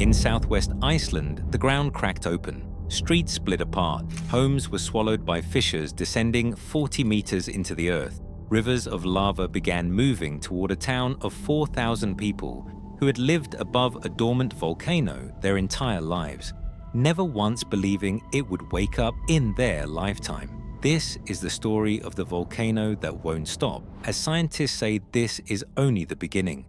In southwest Iceland, the ground cracked open. Streets split apart. Homes were swallowed by fissures descending 40 meters into the earth. Rivers of lava began moving toward a town of 4,000 people who had lived above a dormant volcano their entire lives, never once believing it would wake up in their lifetime. This is the story of the volcano that won't stop, as scientists say this is only the beginning.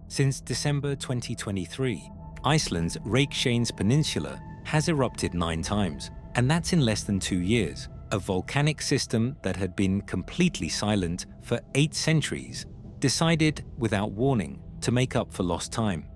Since December 2023, Iceland's Reykjanes Peninsula has erupted 9 times, and that's in less than 2 years. A volcanic system that had been completely silent for 8 centuries decided, without warning, to make up for lost time.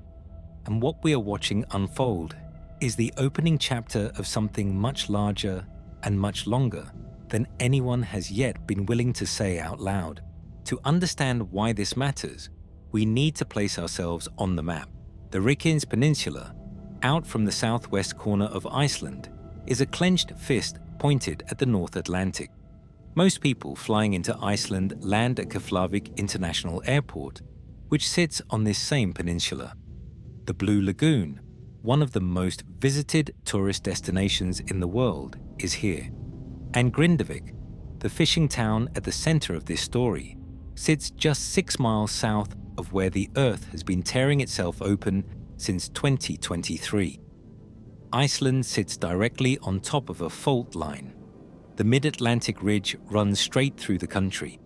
And what we are watching unfold is the opening chapter of something much larger and much longer than anyone has yet been willing to say out loud. To understand why this matters, we need to place ourselves on the map. The Reykjanes Peninsula, out from the southwest corner of Iceland, is a clenched fist pointed at the North Atlantic. Most people flying into Iceland land at Grindavík International Airport, which sits on this same peninsula. The Blue Lagoon, one of the most visited tourist destinations in the world, is here. And Grindavík, the fishing town at the center of this story, sits just 6 miles south of where the Earth has been tearing itself open since 2023. Iceland sits directly on top of a fault line. The Mid-Atlantic Ridge runs straight through the country,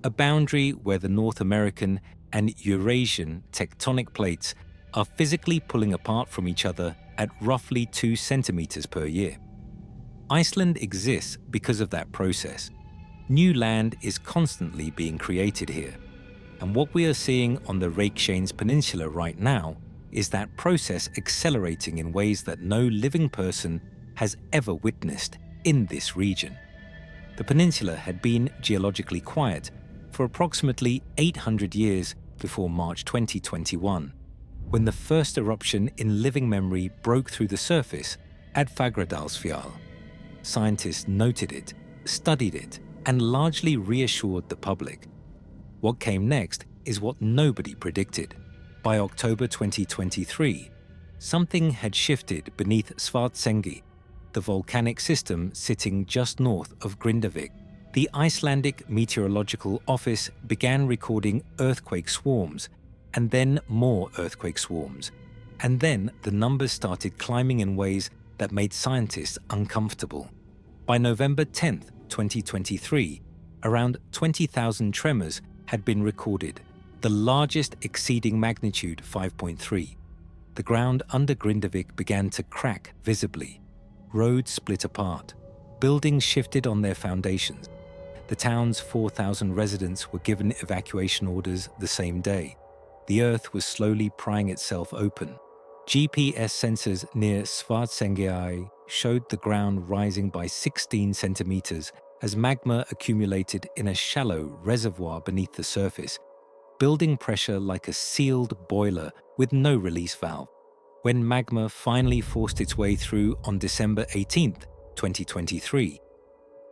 a boundary where the North American and Eurasian tectonic plates are physically pulling apart from each other at roughly 2 centimeters per year. Iceland exists because of that process. New land is constantly being created here. And what we are seeing on the Reykjanes Peninsula right now is that process accelerating in ways that no living person has ever witnessed in this region. The peninsula had been geologically quiet for approximately 800 years before March 2021, when the first eruption in living memory broke through the surface at Fagradalsfjall. Scientists noted it, studied it, and largely reassured the public. What came next is what nobody predicted. By October 2023, something had shifted beneath Svartsengi, the volcanic system sitting just north of Grindavík. The Icelandic Meteorological Office began recording earthquake swarms, and then more earthquake swarms. And then the numbers started climbing in ways that made scientists uncomfortable. By November 10, 2023, around 20,000 tremors had been recorded, the largest exceeding magnitude 5.3. The ground under Grindavík began to crack visibly. Roads split apart. Buildings shifted on their foundations. The town's 4,000 residents were given evacuation orders the same day. The earth was slowly prying itself open. GPS sensors near Svartsengi showed the ground rising by 16 centimeters as magma accumulated in a shallow reservoir beneath the surface, building pressure like a sealed boiler with no release valve. When magma finally forced its way through on December 18, 2023,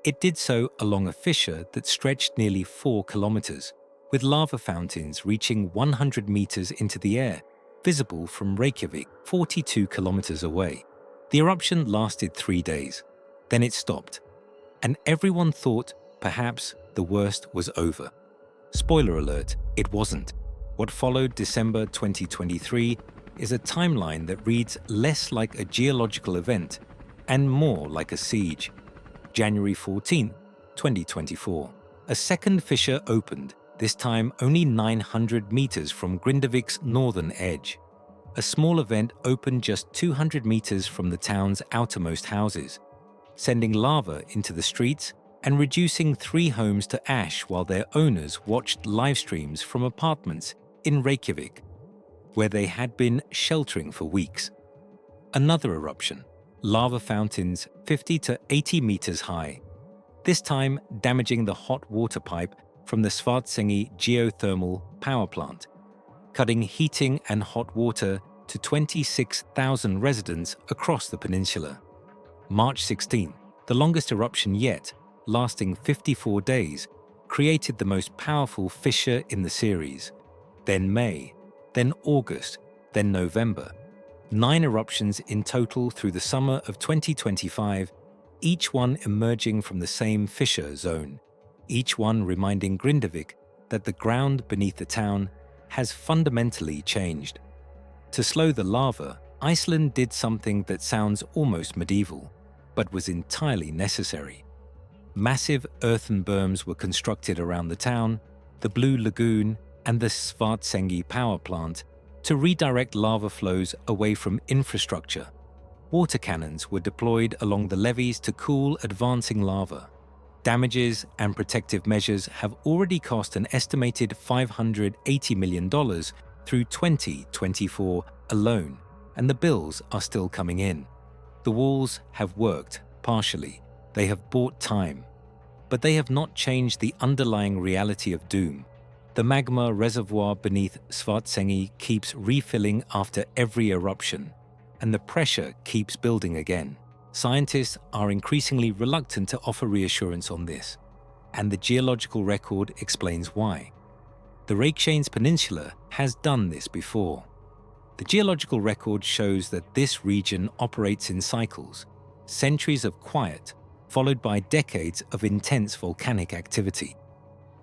it did so along a fissure that stretched nearly 4 kilometers, with lava fountains reaching 100 meters into the air, visible from Reykjavik, 42 kilometers away. The eruption lasted 3 days. Then it stopped, and everyone thought perhaps the worst was over. Spoiler alert, it wasn't. What followed December 2023 is a timeline that reads less like a geological event and more like a siege. January 14, 2024. A second fissure opened, this time only 900 meters from Grindavík's northern edge. A small event opened just 200 meters from the town's outermost houses, sending lava into the streets and reducing 3 homes to ash while their owners watched live streams from apartments in Reykjavik, where they had been sheltering for weeks. Another eruption, lava fountains 50 to 80 meters high, this time damaging the hot water pipe from the Svartsengi geothermal power plant, cutting heating and hot water to 26,000 residents across the peninsula. March 16, the longest eruption yet, lasting 54 days, created the most powerful fissure in the series. Then May, then August, then November. 9 eruptions in total through the summer of 2025, each one emerging from the same fissure zone, each one reminding Grindavík that the ground beneath the town has fundamentally changed. To slow the lava, Iceland did something that sounds almost medieval, but was entirely necessary. Massive earthen berms were constructed around the town, the Blue Lagoon, and the Svartsengi power plant to redirect lava flows away from infrastructure. Water cannons were deployed along the levees to cool advancing lava. Damages and protective measures have already cost an estimated $580 million through 2024 alone, and the bills are still coming in. The walls have worked, partially. They have bought time. But they have not changed the underlying reality of doom. The magma reservoir beneath Svartsengi keeps refilling after every eruption, and the pressure keeps building again. Scientists are increasingly reluctant to offer reassurance on this, and the geological record explains why. The Reykjanes Peninsula has done this before. The geological record shows that this region operates in cycles, centuries of quiet, followed by decades of intense volcanic activity.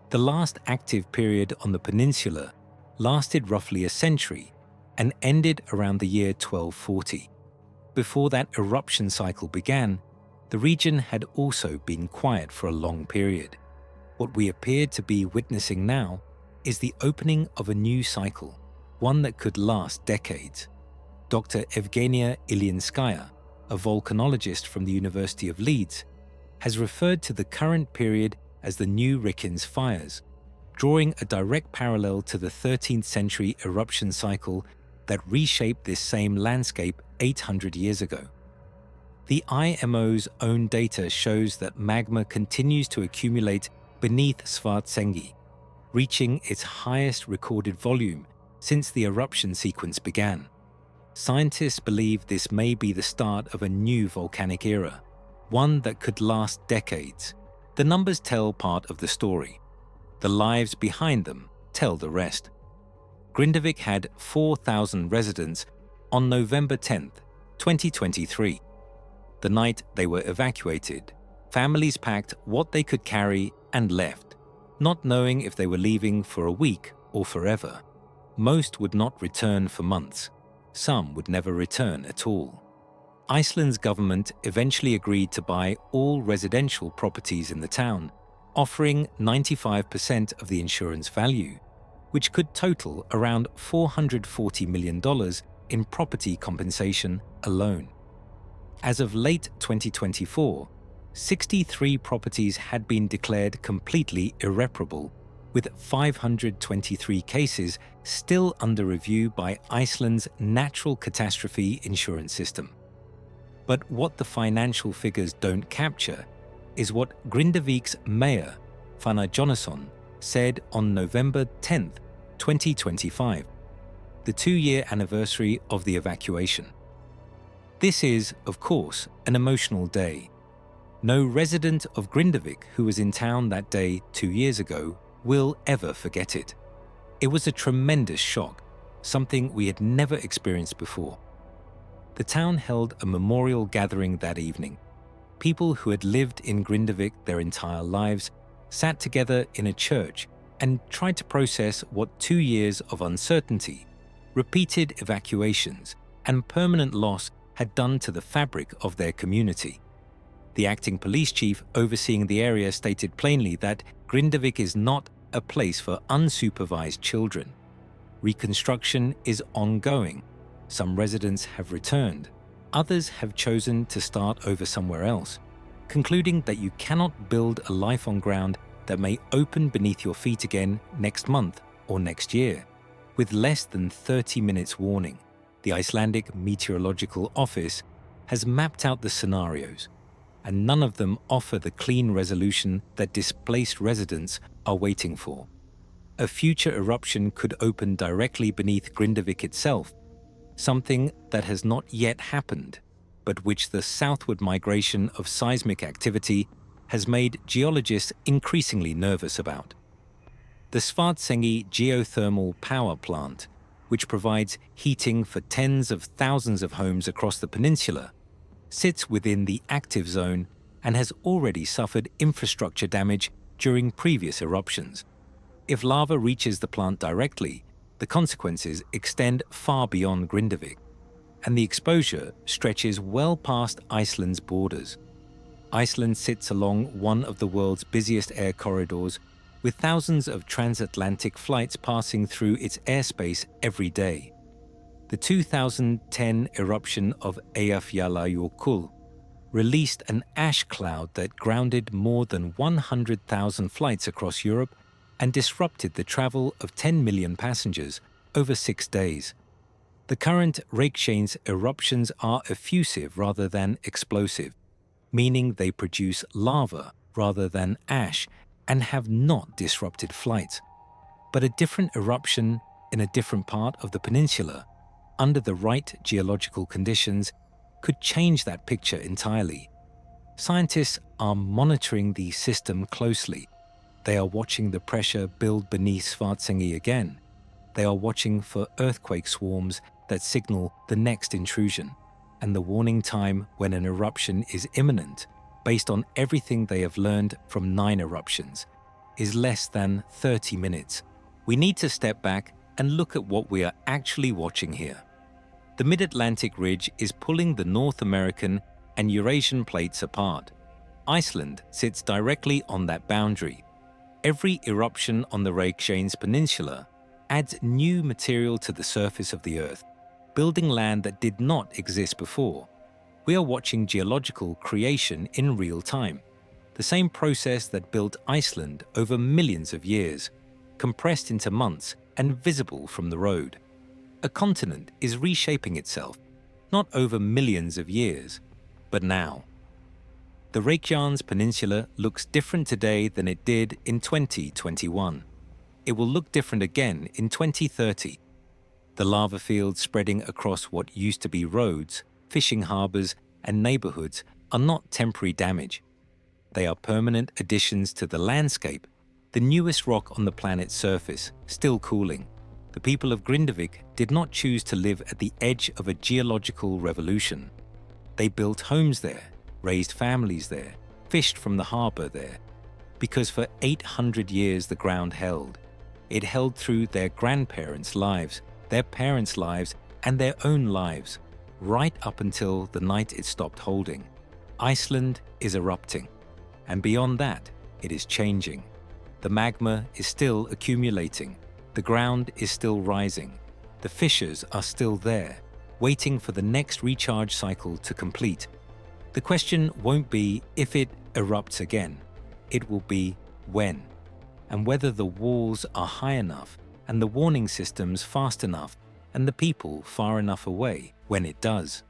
The last active period on the peninsula lasted roughly a century and ended around the year 1240. Before that eruption cycle began, the region had also been quiet for a long period. What we appear to be witnessing now is the opening of a new cycle, one that could last decades. Dr. Evgenia Ilinskaya, a volcanologist from the University of Leeds, has referred to the current period as the New Reykjanes fires, drawing a direct parallel to the 13th century eruption cycle that reshaped this same landscape 800 years ago. The IMO's own data shows that magma continues to accumulate beneath Svartsengi, reaching its highest recorded volume since the eruption sequence began. Scientists believe this may be the start of a new volcanic era, one that could last decades. The numbers tell part of the story. The lives behind them tell the rest. Grindavík had 4,000 residents on November 10, 2023. The night they were evacuated, families packed what they could carry and left, not knowing if they were leaving for a week or forever. Most would not return for months. Some would never return at all. Iceland's government eventually agreed to buy all residential properties in the town, offering 95% of the insurance value, which could total around $440 million in property compensation alone. As of late 2024, 63 properties had been declared completely irreparable, with 523 cases still under review by Iceland's natural catastrophe insurance system. But what the financial figures don't capture is what Grindavík's mayor, Fanna Jonasson, said on November 10, 2025, the 2-year anniversary of the evacuation. This is, of course, an emotional day. No resident of Grindavík who was in town that day 2 years ago will ever forget it. It was a tremendous shock, something we had never experienced before. The town held a memorial gathering that evening. People who had lived in Grindavík their entire lives sat together in a church and tried to process what 2 years of uncertainty, repeated evacuations, and permanent loss had done to the fabric of their community. The acting police chief overseeing the area stated plainly that Grindavík is not a place for unsupervised children. Reconstruction is ongoing. Some residents have returned. Others have chosen to start over somewhere else, concluding that you cannot build a life on ground that may open beneath your feet again next month or next year. With less than 30 minutes warning, the Icelandic Meteorological Office has mapped out the scenarios, and none of them offer the clean resolution that displaced residents are waiting for. A future eruption could open directly beneath Grindavík itself, something that has not yet happened, but which the southward migration of seismic activity has made geologists increasingly nervous about. The Svartsengi geothermal power plant, which provides heating for tens of thousands of homes across the peninsula, sits within the active zone and has already suffered infrastructure damage during previous eruptions. If lava reaches the plant directly, the consequences extend far beyond Grindavík, and the exposure stretches well past Iceland's borders. Iceland sits along one of the world's busiest air corridors, with thousands of transatlantic flights passing through its airspace every day. The 2010 eruption of Eyjafjallajökull released an ash cloud that grounded more than 100,000 flights across Europe and disrupted the travel of 10 million passengers over 6 days. The current Reykjanes eruptions are effusive rather than explosive, meaning they produce lava rather than ash and have not disrupted flights. But a different eruption in a different part of the peninsula, under the right geological conditions, could change that picture entirely. Scientists are monitoring the system closely. They are watching the pressure build beneath Svartsengi again. They are watching for earthquake swarms that signal the next intrusion, and the warning time when an eruption is imminent, based on everything they have learned from 9 eruptions, is less than 30 minutes. We need to step back and look at what we are actually watching here. The Mid-Atlantic Ridge is pulling the North American and Eurasian plates apart. Iceland sits directly on that boundary. Every eruption on the Reykjanes Peninsula adds new material to the surface of the Earth, building land that did not exist before. We are watching geological creation in real time, the same process that built Iceland over millions of years, compressed into months and visible from the road. A continent is reshaping itself, not over millions of years, but now. The Reykjanes Peninsula looks different today than it did in 2021. It will look different again in 2030. The lava fields spreading across what used to be roads, fishing harbors, and neighborhoods are not temporary damage. They are permanent additions to the landscape, the newest rock on the planet's surface, still cooling. The people of Grindavík did not choose to live at the edge of a geological revolution. They built homes there, raised families there, fished from the harbor there, because for 800 years the ground held. It held through their grandparents' lives, their parents' lives, and their own lives, right up until the night it stopped holding. Iceland is erupting, and beyond that, it is changing. The magma is still accumulating. The ground is still rising. The fissures are still there, waiting for the next recharge cycle to complete. The question won't be if it erupts again. It will be when, and whether the walls are high enough and the warning systems fast enough and the people far enough away when it does.